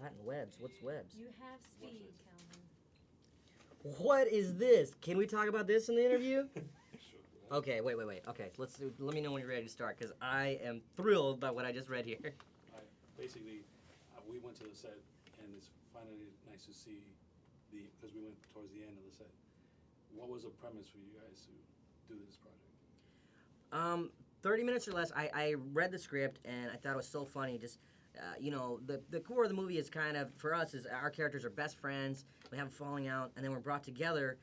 Latin webs. What's webs? You have speed, Calvin. What is this? Can we talk about this in the interview? Sure. Okay, wait. Okay, let me know when you're ready to start, because I am thrilled by what I just read here. Basically, we went to the set, and it's finally nice to see because we went towards the end of the set. What was the premise for you guys to do this project? 30 minutes or less. I read the script, and I thought it was so funny. Just, the core of the movie is kind of, for us, is our characters are best friends. We have a falling out, and then we're brought together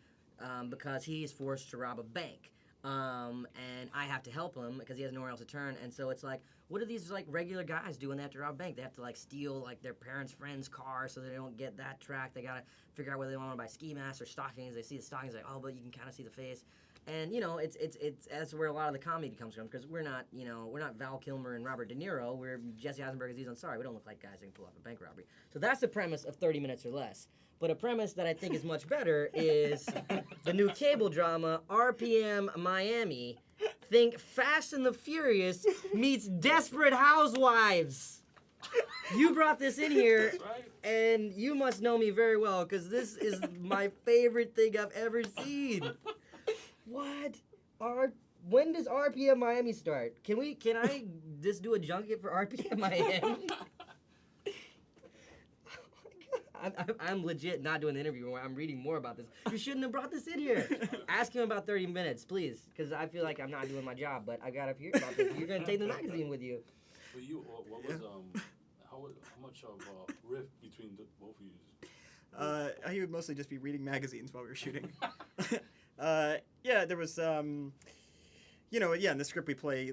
because he is forced to rob a bank. And I have to help him because he has nowhere else to turn. And so it's like, what do these like regular guys do when they have to rob a bank? They have to like steal like their parents' friend's car so they don't get that track. They gotta figure out whether they want to buy ski masks or stockings. They see the stockings, like, oh, but you can kind of see the face. And it's that's where a lot of the comedy comes from, because we're not Val Kilmer and Robert De Niro. We're Jesse Eisenberg, Aziz Ansari. We don't look like guys that can pull off a bank robbery. So that's the premise of 30 minutes or less. But a premise that I think is much better is the new cable drama RPM Miami. Think Fast and the Furious meets Desperate Housewives. You brought this in here, and you must know me very well, because this is my favorite thing I've ever seen. What? When does RPM Miami start? Can I just do a junket for RPM Miami? I'm legit not doing the interview. I'm reading more about this. You shouldn't have brought this in here. Ask him about 30 minutes, please, because I feel like I'm not doing my job, but I gotta hear about this. You're gonna take the magazine with you. For you, what was how much of a rift between both of you? He would mostly just be reading magazines while we were shooting. There was, in the script we play,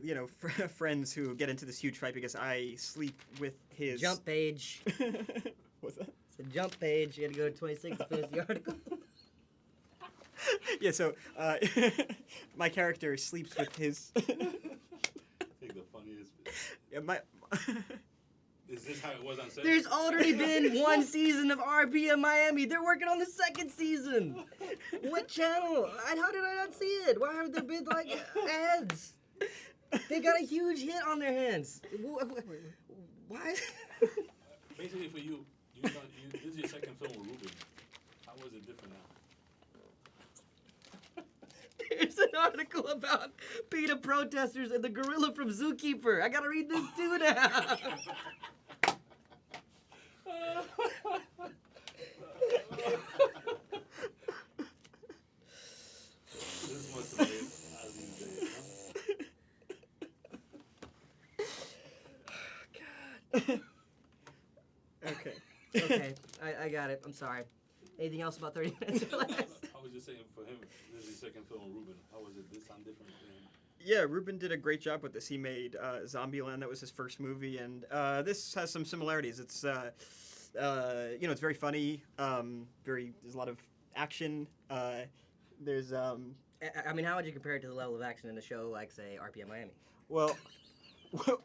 friends who get into this huge fight because I sleep with his... Jump page. What's that? It's a jump page. You gotta go to 26 to finish the article. Yeah, so my character sleeps with his... I think the funniest... Yeah, Is this how it was on set? There's already been one season of RPM Miami. They're working on the second season. What channel? How did I not see it? Why haven't there been like ads? They got a huge hit on their hands. Why? Basically, for you, this is your second film with Ruben. How was it different now? There's an article about PETA protesters and the gorilla from Zookeeper. I gotta read this too now. This must have been Aziz Day, God. Okay. Okay, I got it. I'm sorry. Anything else about 30 minutes or less? I was just saying, for him, this is his second film with Ruben. How was it this time different for him? Yeah, Ruben did a great job with this. He made Zombieland. That was his first movie, and this has some similarities. It's it's very funny. There's a lot of action. There's I mean, how would you compare it to the level of action in a show like, say, RPM Miami? well,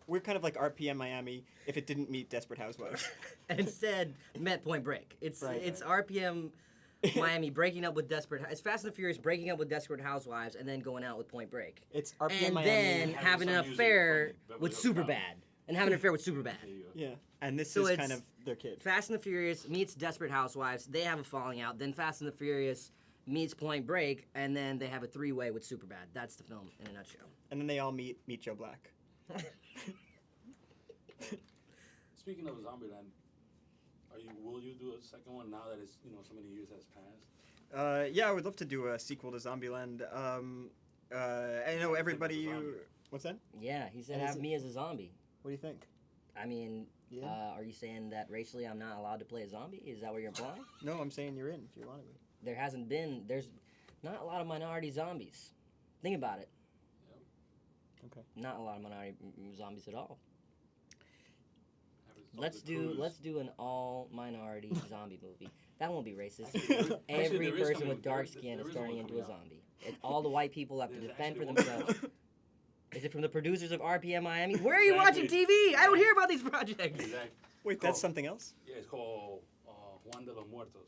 we're kind of like RPM Miami if it didn't meet Desperate Housewives. And instead, met Point Break. It's RPM Miami breaking up with it's Fast and the Furious breaking up with Desperate Housewives and then going out with Point Break. It's RPM And Miami. then having an some music affair from with Beverly Hills Superbad. And having an affair with Superbad. There you go. Yeah, and this So is it's kind of their kid. Fast and the Furious meets Desperate Housewives. They have a falling out. Then Fast and the Furious meets Point Break, and then they have a three-way with Superbad. That's the film in a nutshell. And then they all meet Joe Black. Speaking of Zombieland, will you do a second one now that it's so many years has passed? Yeah, I would love to do a sequel to Zombieland. I know everybody. What's that? Yeah, he said And is have it- me as a zombie. What do you think? I mean, Yeah. are you saying that racially I'm not allowed to play a zombie? Is that what you're implying? No, I'm saying you're in if you want to be. There's not a lot of minority zombies. Think about it. Okay. Not a lot of minority zombies at all. Have it- Let's do an all minority zombie movie. That won't be racist. Actually, Every there is person coming- with dark there- skin there is is turning one into a coming out. zombie. All the white people have to There's defend for actually one- themselves. Is it from the producers of RPM Miami? Where are you Exactly. watching TV? I don't hear about these projects. Exactly. Wait, that's something else? Yeah, it's called Juan de los Muertos.